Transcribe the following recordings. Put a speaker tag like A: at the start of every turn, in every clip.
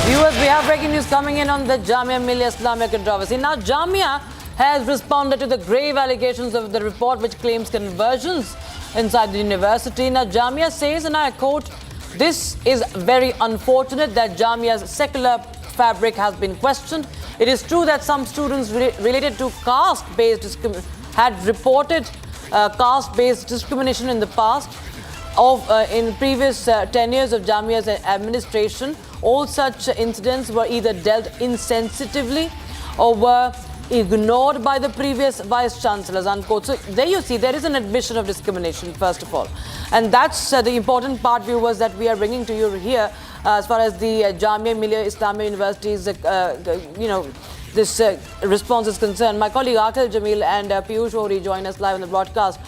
A: Viewers, we have breaking news coming in on the Jamia Millia Islamia controversy. Now, Jamia has responded to the grave allegations of the report which claims conversions inside the university. Now, Jamia says, and I quote, "This is very unfortunate that Jamia's secular fabric has been questioned. It is true that some students related to caste-based had reported caste-based discrimination in the past. In previous tenures of Jamia's administration, all such incidents were either dealt insensitively or were ignored by the previous vice-chancellors," unquote. So there you see, there is an admission of discrimination, first of all. And that's the important part, viewers, that we are bringing to you here as far as the Jamia Millia Islamia University's, this response is concerned. My colleague Akhil Jamil and Piyush Ohri join us live on the broadcast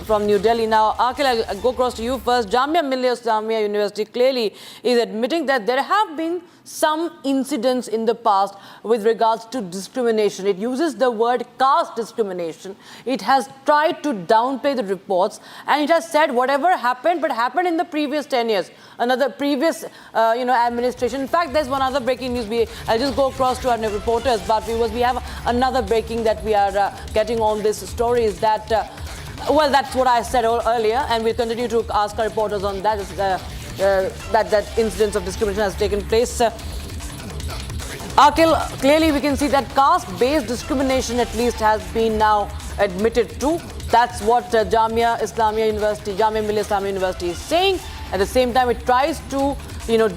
A: from New Delhi. Now, Akhil, I'll go across to you first. Jamia Millia Islamia University clearly is admitting that there have been some incidents in the past with regards to discrimination. It uses the word caste discrimination. It has tried to downplay the reports, and it has said whatever happened, but happened in the previous 10 years, another previous, administration. In fact, there's one other breaking news. I'll just go across to our reporters, but viewers, we have another breaking that we are getting on this story is that, well, that's what I said earlier, and we'll continue to ask our reporters on that. That incidents of discrimination has taken place. Akhil, clearly we can see that caste-based discrimination at least has been now admitted to. That's what Jamia Millia Islamia University is saying. At the same time, it tries to,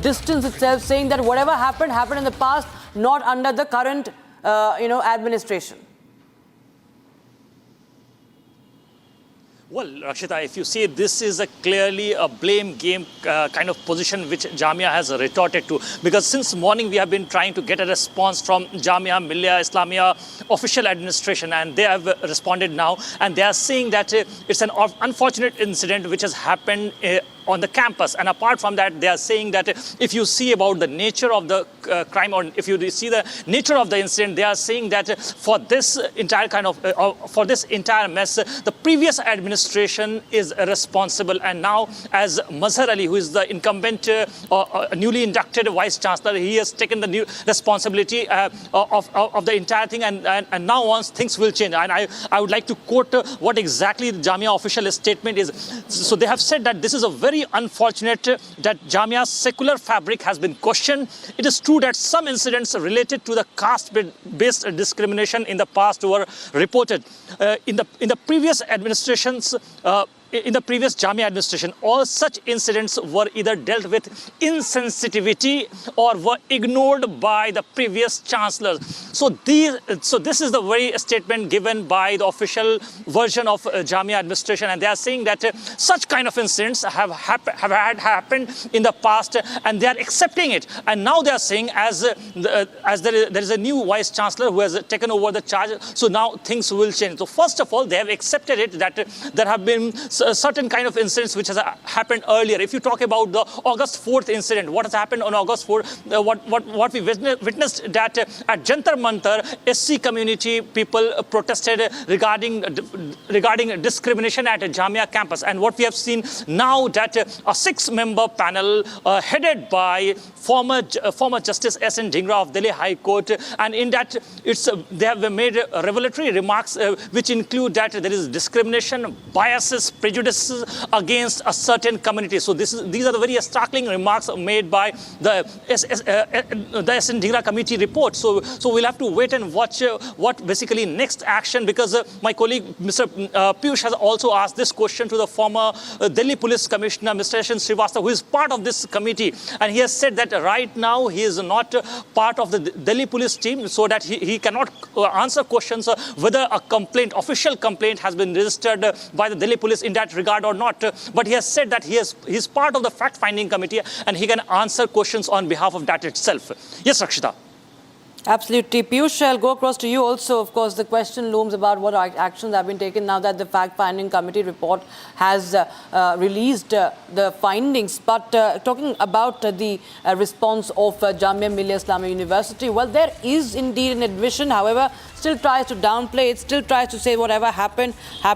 A: distance itself, saying that whatever happened in the past, not under the current, administration.
B: Well, Rakshita, if you see, this is clearly a blame game kind of position which Jamia has retorted to. Because since morning, we have been trying to get a response from Jamia Millia Islamia official administration, and they have responded now. And they are saying that it's an unfortunate incident which has happened on the campus. And apart from that, they are saying that if you see about the nature of the crime, or if you see the nature of the incident, they are saying that for this entire for this entire mess, the previous administration is responsible. And now, as Mazhar Ali, who is the incumbent newly inducted vice chancellor, he has taken the new responsibility of the entire thing. And now once things will change. And I would like to quote what exactly the Jamia official statement is. So they have said that this is a very unfortunate that Jamia's secular fabric has been questioned. It is true that some incidents related to the caste-based discrimination in the past were reported. In the previous administrations, in the previous Jamia administration, all such incidents were either dealt with insensitivity or were ignored by the previous chancellors. So this is the very statement given by the official version of Jamia administration, and they are saying that such kind of incidents have happened in the past, and they are accepting it. And now they are saying as there is a new vice chancellor who has taken over the charge, so now things will change. So first of all, they have accepted it that there have been certain kind of incidents which has happened earlier. If you talk about the August 4th incident, what has happened on August 4th, what we witnessed that at Jantar Mantar, SC community people protested regarding discrimination at a Jamia campus. And what we have seen now that a 6-member panel headed by former Justice S.N. Dhingra of Delhi High Court, and in that they have made revelatory remarks which include that there is discrimination, biases, prejudices against a certain community. So these are the very startling remarks made by the S.N. Dhingra committee report. So we'll have to wait and watch what basically next action, because my colleague Mr. Piyush has also asked this question to the former Delhi Police Commissioner Mr. Yashin Srivastava, who is part of this committee, and he has said that right now he is not part of the Delhi police team, so that he cannot answer questions whether a official complaint has been registered by the Delhi police in that regard or not. But he has said that he's part of the fact-finding committee, and he can answer questions on behalf of that itself. Yes, Rakshita.
A: Absolutely. Piyush, I'll go across to you also. Of course, the question looms about what actions have been taken now that the fact-finding committee report has released the findings. But talking about the response of Jamia Millia Islamia University, well, there is indeed an admission. However, still tries to downplay it, still tries to say whatever happened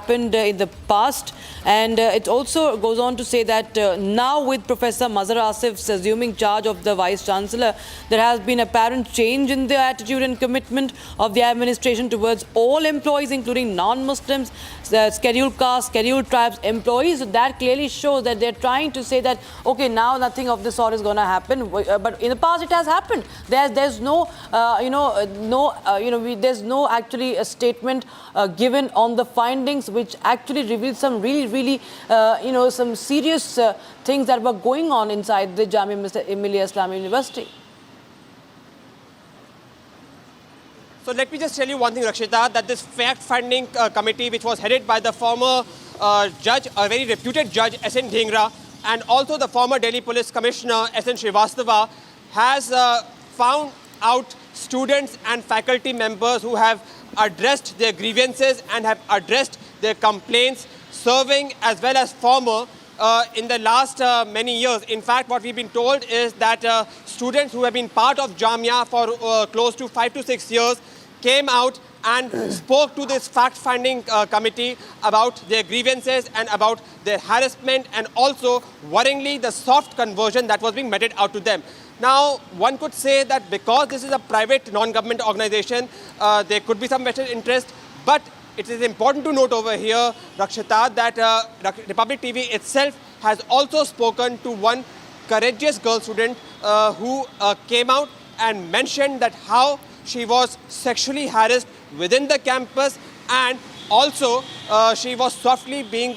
A: in the past. And it also goes on to say that now with Professor Mazhar Asif assuming charge of the Vice-Chancellor, there has been apparent change in the attitude and commitment of the administration towards all employees, including non-Muslims, scheduled castes, scheduled tribes employees. So that clearly shows that they're trying to say that, okay, now nothing of this sort is going to happen. But in the past, it has happened. There's no, there's no actually a statement given on the findings which actually reveals some really, some serious things that were going on inside the Jamia Millia Islamia University.
C: So let me just tell you one thing, Rakshita, that this fact-finding committee, which was headed by the former judge, a very reputed judge, S.N. Dhingra, and also the former Delhi Police Commissioner, S.N. Srivastava, has found out students and faculty members who have addressed their grievances and have addressed their complaints, serving as well as former, in the last many years. In fact, what we've been told is that students who have been part of Jamia for close to 5 to 6 years came out and spoke to this fact-finding committee about their grievances and about their harassment and also, worryingly, the soft conversion that was being meted out to them. Now, one could say that because this is a private non-government organization, there could be some vested interest, but it is important to note over here, Rakshita, that Republic TV itself has also spoken to one courageous girl student who came out and mentioned that how she was sexually harassed within the campus, and also she was softly being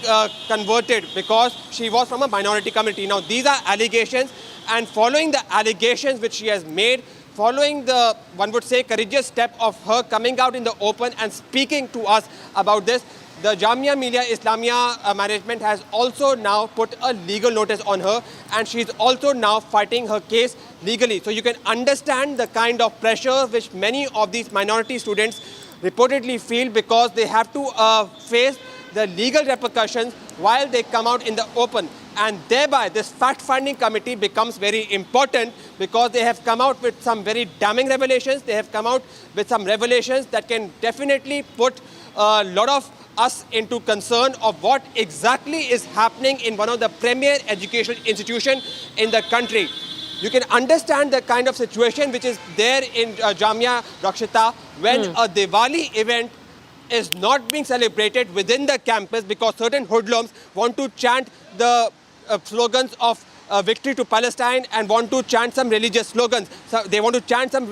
C: converted because she was from a minority community. Now, these are allegations, and following the allegations which she has made, following the, one would say, courageous step of her coming out in the open and speaking to us about this, the Jamia Millia Islamia management has also now put a legal notice on her, and she's also now fighting her case legally. So you can understand the kind of pressure which many of these minority students reportedly feel, because they have to face the legal repercussions while they come out in the open. And thereby, this fact-finding committee becomes very important, because they have come out with some very damning revelations. They have come out with some revelations that can definitely put a lot of us into concern of what exactly is happening in one of the premier educational institutions in the country. You can understand the kind of situation which is there in Jamia, Rakshita, when a Diwali event is not being celebrated within the campus because certain hoodlums want to chant the slogans of victory to Palestine and want to chant some religious slogans. So they want to chant some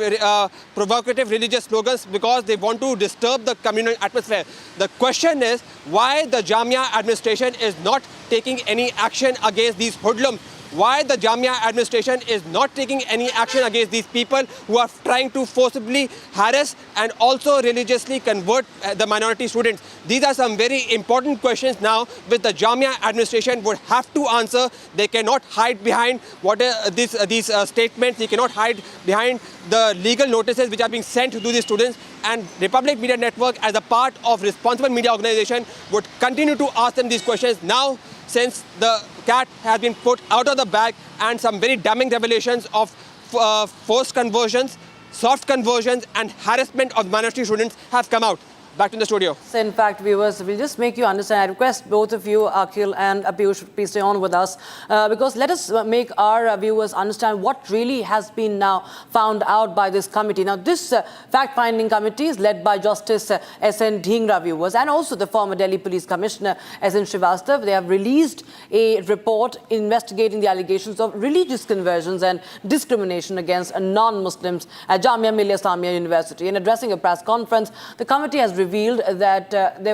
C: provocative religious slogans because they want to disturb the communal atmosphere. The question is why the Jamia administration is not taking any action against these hoodlums. Why the Jamia administration is not taking any action against these people who are trying to forcibly harass and also religiously convert the minority students. These are some very important questions now which the Jamia administration would have to answer. They cannot hide behind what these statements. They cannot hide behind the legal notices which are being sent to these students. And Republic Media Network, as a part of responsible media organization, would continue to ask them these questions now, since the cat has been put out of the bag and some very damning revelations of forced conversions, soft conversions and harassment of minority students have come out. Back to the studio.
A: So in fact, viewers, we'll just make you understand. I request both of you, Akhil and Piyush, please stay on with us, because let us make our viewers understand what really has been now found out by this committee. Now, this fact-finding committee is led by Justice S.N. Dhingra, viewers, and also the former Delhi Police Commissioner S.N. Srivastava. They have released a report investigating the allegations of religious conversions and discrimination against non-Muslims at Jamia Millia Islamia University. In addressing a press conference, the committee has revealed that they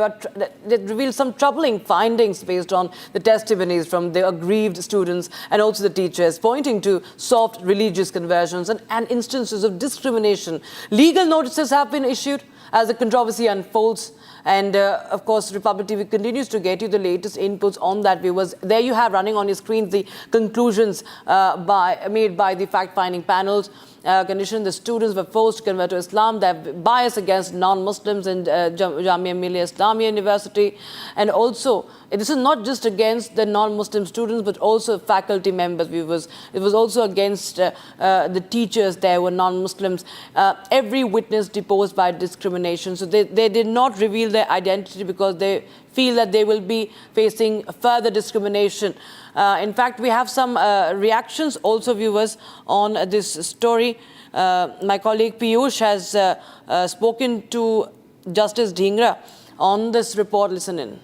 A: revealed some troubling findings based on the testimonies from the aggrieved students and also the teachers, pointing to soft religious conversions and instances of discrimination. Legal notices have been issued as the controversy unfolds. And of course, Republic TV continues to get you the latest inputs on that, viewers. There you have running on your screens the conclusions made by the fact-finding panels. Condition the students were forced to convert to Islam. They have bias against non-Muslims in Jamia Millia Islamia University. And also, this is not just against the non-Muslim students, but also faculty members, viewers. It was also against the teachers there were non-Muslims. Every witness deposed by discrimination. So they did not reveal their identity because they feel that they will be facing further discrimination. In fact, we have some reactions also, viewers, on this story. My colleague Piyush has spoken to Justice Dhingra on this report. Listen in.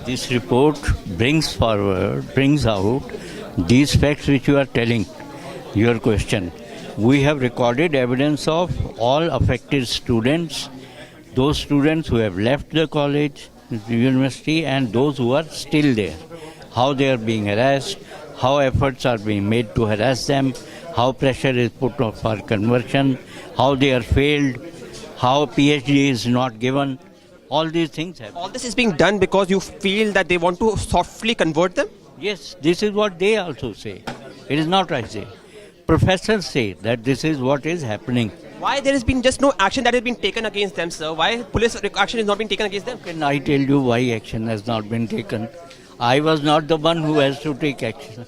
D: This report brings out these facts which you are telling, your question. We have recorded evidence of all affected students, those students who have left the college, the university, and those who are still there. How they are being harassed, how efforts are being made to harass them, how pressure is put on for conversion, how they are failed, how PhD is not given. All these things happen.
C: All this is being done because you feel that they want to softly convert them?
D: Yes, this is what they also say. It is not I say. Professors say that this is what is happening.
C: Why there has been just no action that has been taken against them, sir? Why police action is not being taken against them?
D: Can I tell you why action has not been taken? I was not the one who has to take action.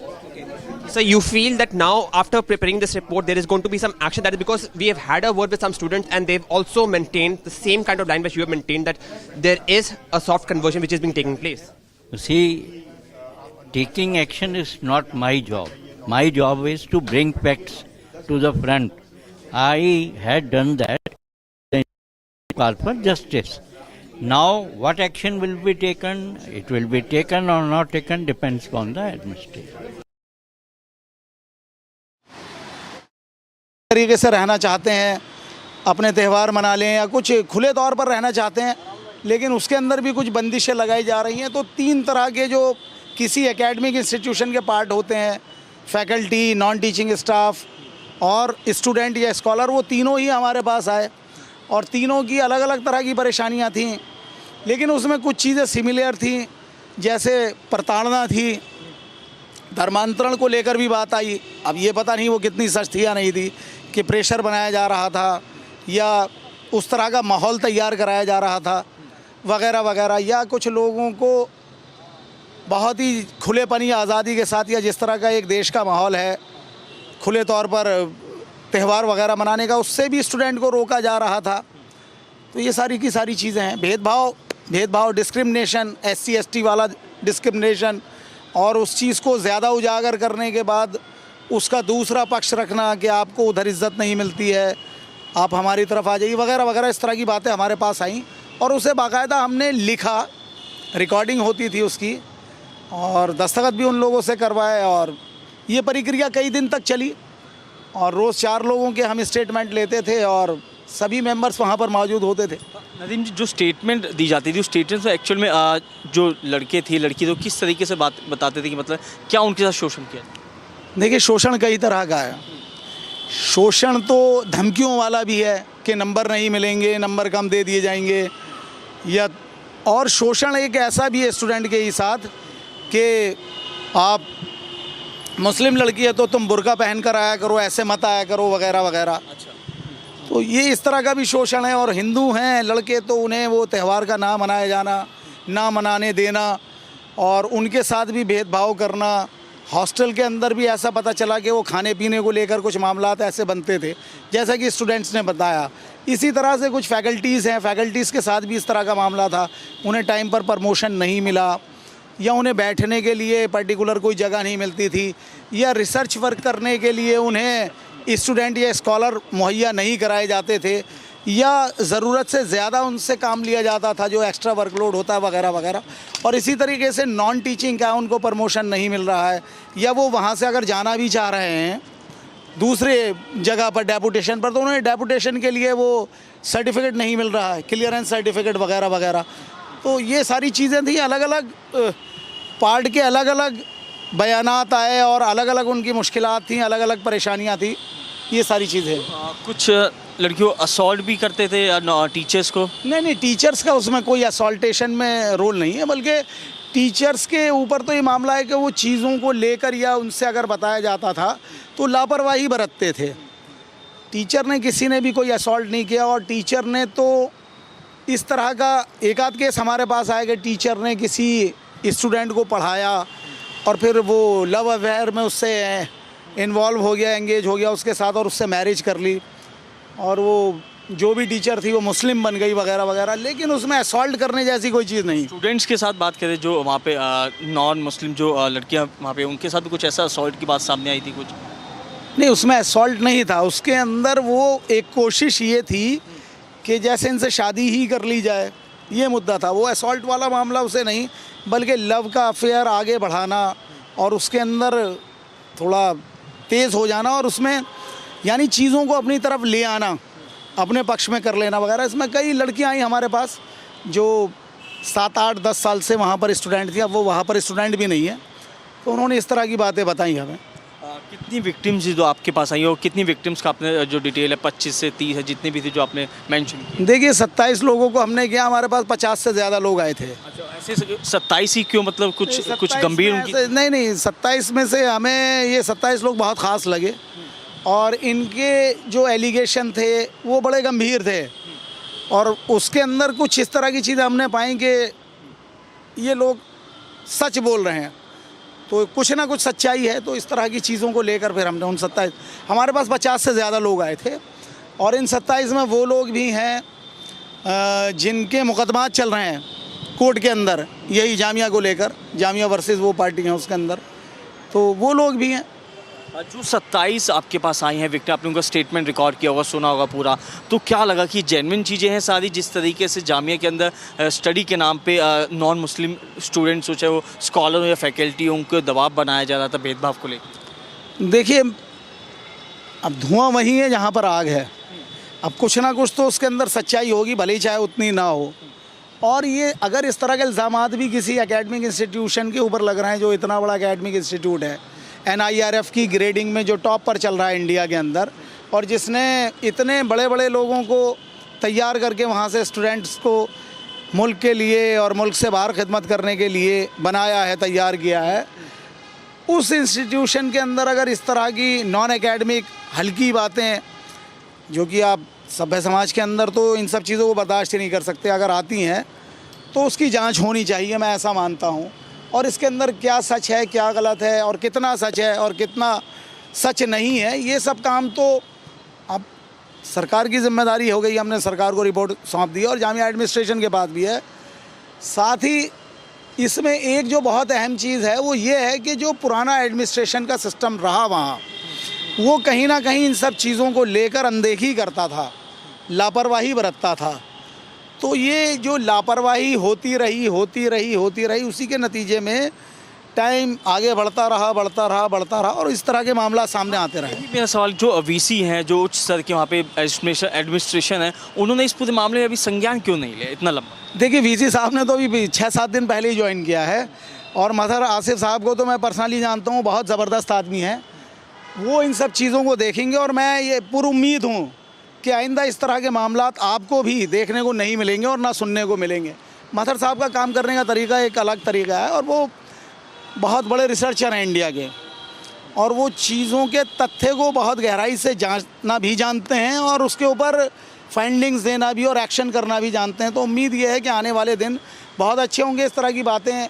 C: So you feel that now after preparing this report there is going to be some action, that is because we have had a word with some students and they've also maintained the same kind of line which you have maintained, that there is a soft conversion which is being taking place.
D: You see, taking action is not my job. My job is to bring facts to the front. I had done that in call for justice. Now, what action will be taken? It will be taken or not taken depends upon the administration.
E: तरीके से रहना चाहते हैं, अपने त्यौहार मना लें या कुछ खुले तौर पर रहना चाहते हैं, लेकिन उसके अंदर भी कुछ बंदिशें लगाई जा रही हैं। तो तीन तरह के जो किसी एकेडमिक इंस्टीट्यूशन के पार्ट होते हैं, फैकल्टी, नॉन टीचिंग स्टाफ और स्टूडेंट या स्कॉलर, वो तीनों ही हमारे पास आए और तीनों की अलग अलग तरह की परेशानियां थीं, लेकिन उसमें कुछ चीज़ें सिमिलर थीं, जैसे प्रताड़ना थी, धर्मांतरण को लेकर भी बात आई। अब ये पता नहीं वो कितनी सच थी या नहीं थी, कि प्रेशर बनाया जा रहा था या उस तरह का माहौल तैयार कराया जा रहा था वगैरह वगैरह, या कुछ लोगों को बहुत ही खुलेपन या आज़ादी के साथ, या जिस तरह का एक देश का माहौल है खुले तौर पर त्यौहार वगैरह मनाने का, उससे भी स्टूडेंट को रोका जा रहा था। तो ये सारी की सारी चीज़ें हैं। भेदभाव, डिस्क्रिमिनेशन, SC ST वाला डिस्क्रिमिनेशन, और उस चीज़ को ज़्यादा उजागर करने के बाद उसका दूसरा पक्ष रखना कि आपको उधर इज़्ज़त नहीं मिलती है, आप हमारी तरफ आ जाइए वगैरह वगैरह, इस तरह की बातें हमारे पास आईं और उसे बाकायदा हमने लिखा, रिकॉर्डिंग होती थी उसकी और दस्तखत भी उन लोगों से करवाए, और ये प्रक्रिया कई दिन तक चली और रोज़ 4 लोगों के हम स्टेटमेंट लेते थे और सभी मेंबर्स वहाँ पर मौजूद होते थे।
F: नदीम जी, जो स्टेटमेंट दी जाती थी उस स्टेटमेंट में एक्चुअल में जो लड़के थे लड़की तो किस तरीके से बात बताते थे कि मतलब क्या उनके साथ शोषण किया?
E: देखिए, शोषण कई तरह का है। शोषण तो धमकियों वाला भी है कि नंबर नहीं मिलेंगे, नंबर कम दे दिए जाएंगे, या और शोषण एक ऐसा भी है स्टूडेंट के ही साथ कि आप मुस्लिम लड़की है तो तुम बुर्का पहन कर आया करो, ऐसे मत आया करो वगैरह वगैरह। तो ये इस तरह का भी शोषण है। और हिंदू हैं लड़के तो उन्हें वो त्यौहार का ना मनाया जाना, ना मनाने देना और उनके साथ भी भेदभाव करना। हॉस्टल के अंदर भी ऐसा पता चला कि वो खाने पीने को लेकर कुछ मामलात ऐसे बनते थे जैसा कि स्टूडेंट्स ने बताया। इसी तरह से कुछ फैकल्टीज़ हैं, फैकल्टीज़ के साथ भी इस तरह का मामला था। उन्हें टाइम पर प्रमोशन नहीं मिला, या उन्हें बैठने के लिए पर्टिकुलर कोई जगह नहीं मिलती थी, या रिसर्च वर्क करने के लिए उन्हें स्टूडेंट या स्कॉलर मुहैया नहीं कराए जाते थे, या ज़रूरत से ज़्यादा उनसे काम लिया जाता था जो एक्स्ट्रा वर्कलोड होता है वगैरह वगैरह। और इसी तरीके से नॉन टीचिंग का उनको प्रमोशन नहीं मिल रहा है, या वो वहाँ से अगर जाना भी चाह रहे हैं दूसरे जगह पर डेपुटेशन पर, तो उन्हें डेपुटेशन के लिए वो सर्टिफिकेट नहीं मिल रहा है, क्लियरेंस सर्टिफिकेट वगैरह वगैरह। तो ये सारी चीज़ें थी, अलग अलग पार्ट के अलग अलग बयानात आए और अलग अलग उनकी मुश्किलात थी, अलग अलग परेशानियाँ थी। ये सारी चीज़ें।
F: कुछ लड़कियों असॉल्ट भी करते थे टीचर्स को?
E: नहीं, टीचर्स का उसमें कोई असॉल्टेशन में रोल नहीं है, बल्कि टीचर्स के ऊपर तो ये मामला है कि वो चीज़ों को लेकर या उनसे अगर बताया जाता था तो लापरवाही बरतते थे। टीचर ने, किसी ने भी कोई असॉल्ट नहीं किया, और टीचर ने तो इस तरह का एक आध केस हमारे पास आया कि टीचर ने किसी स्टूडेंट को पढ़ाया और फिर वो लव अफेयर में उससे इन्वॉल्व हो गया, एंगेज हो गया उसके साथ और उससे मैरिज कर ली, और वो जो भी टीचर थी वो मुस्लिम बन गई वगैरह वगैरह, लेकिन उसमें असॉल्ट करने जैसी कोई चीज़ नहीं।
F: स्टूडेंट्स के साथ बात करें जो वहाँ पे नॉन मुस्लिम जो लड़कियाँ वहाँ पे, उनके साथ भी कुछ ऐसा असॉल्ट की बात सामने आई थी कुछ?
E: नहीं, उसमें असॉल्ट नहीं था, उसके अंदर वो एक कोशिश ये थी कि जैसे इनसे शादी ही कर ली जाए, ये मुद्दा था। वो असॉल्ट वाला मामला उसे नहीं, बल्कि लव का अफेयर आगे बढ़ाना और उसके अंदर थोड़ा तेज़ हो जाना, और उसमें यानी चीज़ों को अपनी तरफ ले आना, अपने पक्ष में कर लेना वगैरह। इसमें कई लड़कियां आई हमारे पास जो 7, 8, 10 साल से वहाँ पर स्टूडेंट थी, अब वो वहाँ पर स्टूडेंट भी नहीं है, तो उन्होंने इस तरह की बातें बताई हमें।
F: कितनी विक्टिम्स जो आपके पास आई और कितनी विक्टिम्स का आपने जो डिटेल है 25 से 30 है जितनी भी थी जो आपने मेंशन की?
E: देखिए 27 लोगों को हमने किया, हमारे पास 50 से ज़्यादा लोग आए थे।
F: अच्छा, ऐसे 27 ही क्यों, मतलब कुछ
E: 27
F: गंभीर
E: में
F: उनकी?
E: नहीं, 27 में से हमें ये 27 लोग बहुत ख़ास लगे, और इनके जो एलिगेशन थे वो बड़े गंभीर थे, और उसके अंदर कुछ इस तरह की चीज़ें हमने पाई कि ये लोग सच बोल रहे हैं, तो कुछ ना कुछ सच्चाई है। तो इस तरह की चीज़ों को लेकर फिर हमने उन 27, हमारे पास 50 से ज़्यादा लोग आए थे, और इन 27 में वो लोग भी हैं जिनके मुकदमात चल रहे हैं कोर्ट के अंदर, यही जामिया को लेकर, जामिया वर्सेस वो पार्टी हैं उसके अंदर, तो वो लोग भी हैं।
F: जो 27 आपके पास आई हैं विक्टिम, आपने उनका स्टेटमेंट रिकॉर्ड किया होगा, सुना होगा पूरा, तो क्या लगा कि जेन्युइन चीज़ें हैं सारी? जिस तरीके से जामिया के अंदर स्टडी के नाम पे नॉन मुस्लिम स्टूडेंट्स हो, चाहे वो स्कॉलर हो या फैकल्टी हो, उनको दबाव बनाया जा रहा था भेदभाव को लेकर?
E: देखिए, अब धुआं वही है जहाँ पर आग है, अब कुछ ना कुछ तो उसके अंदर सच्चाई होगी, भले ही चाहे उतनी ना हो। और ये अगर इस तरह के इल्ज़ामात भी किसी एकेडमिक इंस्टीट्यूशन के ऊपर लग रहे हैं, जो इतना बड़ा एकेडमिक इंस्टीट्यूट है, NIRF की ग्रेडिंग में जो टॉप पर चल रहा है इंडिया के अंदर, और जिसने इतने बड़े बड़े लोगों को तैयार करके वहाँ से स्टूडेंट्स को मुल्क के लिए और मुल्क से बाहर खिदमत करने के लिए बनाया है, तैयार किया है, उस इंस्टीट्यूशन के अंदर अगर इस तरह की नॉन एकेडमिक हल्की बातें, जो कि आप सभ्य समाज के अंदर तो इन सब चीज़ों को बर्दाश्त ही नहीं कर सकते, अगर आती हैं तो उसकी जांच होनी चाहिए, मैं ऐसा मानता हूँ। और इसके अंदर क्या सच है, क्या गलत है, और कितना सच है और कितना सच नहीं है, ये सब काम तो अब सरकार की जिम्मेदारी हो गई। हमने सरकार को रिपोर्ट सौंप दी और जामिया एडमिनिस्ट्रेशन के पास भी है। साथ ही इसमें एक जो बहुत अहम चीज़ है वो ये है कि जो पुराना एडमिनिस्ट्रेशन का सिस्टम रहा वहाँ, वो कहीं ना कहीं इन सब चीज़ों को लेकर अनदेखी करता था, लापरवाही बरतता था। तो ये जो लापरवाही होती रही, उसी के नतीजे में टाइम आगे बढ़ता रहा और इस तरह के मामला सामने आते रहे।
F: मेरा सवाल, जो VC हैं, जो उच्च स्तर के वहाँ पे एडमिनिस्ट्रेशन है, उन्होंने इस पूरे मामले में अभी संज्ञान क्यों नहीं लिया इतना लंबा?
E: देखिए, VC साहब ने तो अभी 6-7 दिन पहले ही ज्वाइन किया है, और मजहर आसिफ साहब को तो मैं पर्सनली जानता हूँ, बहुत ज़बरदस्त आदमी हैं। वो इन सब चीज़ों को देखेंगे, और मैं ये पूरी उम्मीद हूँ कि आइंदा इस तरह के मामलात आपको भी देखने को नहीं मिलेंगे और ना सुनने को मिलेंगे। मजहर साहब का काम करने का तरीका एक अलग तरीका है, और वो बहुत बड़े रिसर्चर हैं इंडिया के, और वो चीज़ों के तथ्य को बहुत गहराई से जांचना भी जानते हैं, और उसके ऊपर फाइंडिंग्स देना भी और एक्शन करना भी जानते हैं। तो उम्मीद ये है कि आने वाले दिन बहुत अच्छे होंगे। इस तरह की बातें,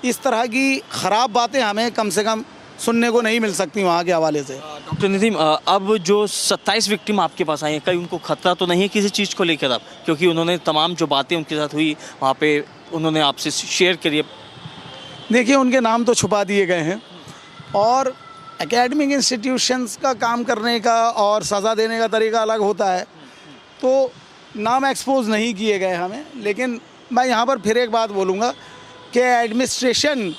E: इस तरह की ख़राब बातें हमें कम से कम सुनने को नहीं मिल सकती वहाँ के हवाले से।
F: डॉक्टर नदीम, अब जो 27 विक्टिम आपके पास आई हैं, कहीं उनको खतरा तो नहीं है किसी चीज़ को लेकर अब? क्योंकि उन्होंने तमाम जो बातें उनके साथ हुई वहाँ पे उन्होंने आपसे शेयर करी।
E: देखिए, उनके नाम तो छुपा दिए गए हैं, और एकेडमिक इंस्टीट्यूशंस का काम करने का और सज़ा देने का तरीका अलग होता है, तो नाम एक्सपोज नहीं किए गए हमें। लेकिन मैं यहाँ पर फिर एक बात बोलूँगा कि एडमिनिस्ट्रेशन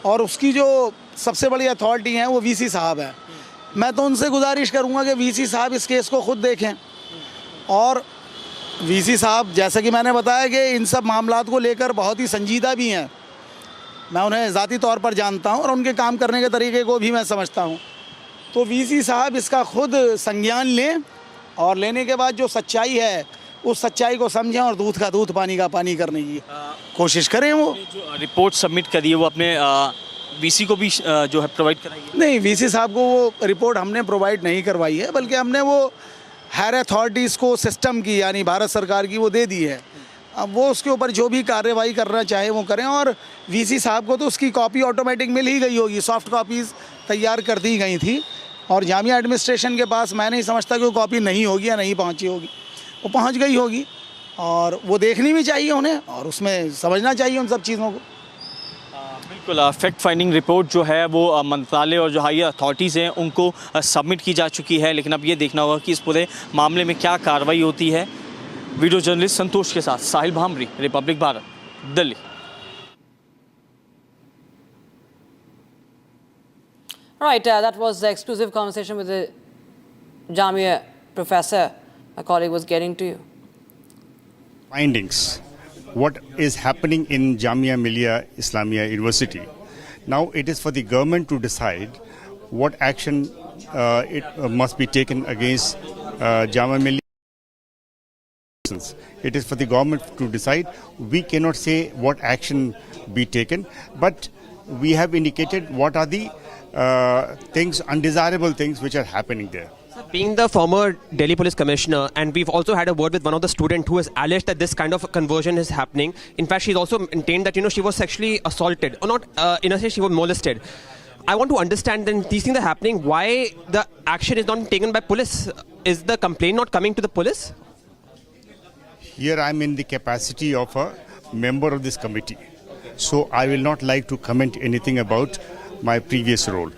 E: और उसकी जो सबसे बड़ी अथॉरिटी हैं वो VC साहब है। मैं तो उनसे गुजारिश करूँगा कि VC साहब इस केस को ख़ुद देखें, और VC साहब, जैसा कि मैंने बताया कि इन सब मामलात को लेकर बहुत ही संजीदा भी हैं। मैं उन्हें ज़ाती तौर पर जानता हूँ और उनके काम करने के तरीके को भी मैं समझता हूँ। तो वीसी साहब इसका खुद संज्ञान लें और लेने के बाद जो सच्चाई है उस सच्चाई को समझें और दूध का दूध पानी का पानी करने की कोशिश करें। वो
F: जो रिपोर्ट सबमिट करी है वो अपने वीसी को भी जो है प्रोवाइड कराइए।
E: नहीं, वीसी साहब को वो रिपोर्ट हमने प्रोवाइड नहीं करवाई है, बल्कि हमने वो हायर अथॉरिटीज़ को सिस्टम की यानी भारत सरकार की वो दे दी है। अब वो उसके ऊपर जो भी कार्रवाई करना चाहे वो करें। और वीसी साहब को तो उसकी कॉपी ऑटोमेटिक मिल ही गई होगी, सॉफ्ट कॉपीज़ तैयार कर दी गई थी और जामिया एडमिनिस्ट्रेशन के पास मैं नहीं समझता कि वो कॉपी नहीं होगी या नहीं पहुंची होगी, वो पहुंच गई होगी और वो देखनी भी चाहिए उन्हें और उसमें समझना चाहिए उन सब चीज़ों को।
F: बिल्कुल, फैक्ट फाइंडिंग रिपोर्ट जो है वो मंत्रालय और जो हाई अथॉरिटीज़ हैं उनको सबमिट की जा चुकी है, लेकिन अब ये देखना होगा कि इस पूरे मामले में क्या कार्रवाई होती है। वीडियो जर्नलिस्ट संतोष के साथ Sahil Bhamri, Republic Bharat, Delhi.
A: Right, that was the exclusive conversation with the Jamia professor. My colleague was getting to you.
G: Findings. What is happening in Jamia Millia Islamia University. Now it is for the government to decide what action must be taken against Jamia Millia. It is for the government to decide. We cannot say what action be taken, but we have indicated what are the things, undesirable things which are happening there.
C: Being the former Delhi Police Commissioner, and we've also had a word with one of the students who has alleged that this kind of conversion is happening. In fact, she's also maintained that, she was sexually assaulted, or not, in a sense, she was molested. I want to understand then these things are happening, why the action is not taken by police? Is the complaint not coming to the police?
G: Here I am in the capacity of a member of this committee. So I will not like to comment anything about my previous role.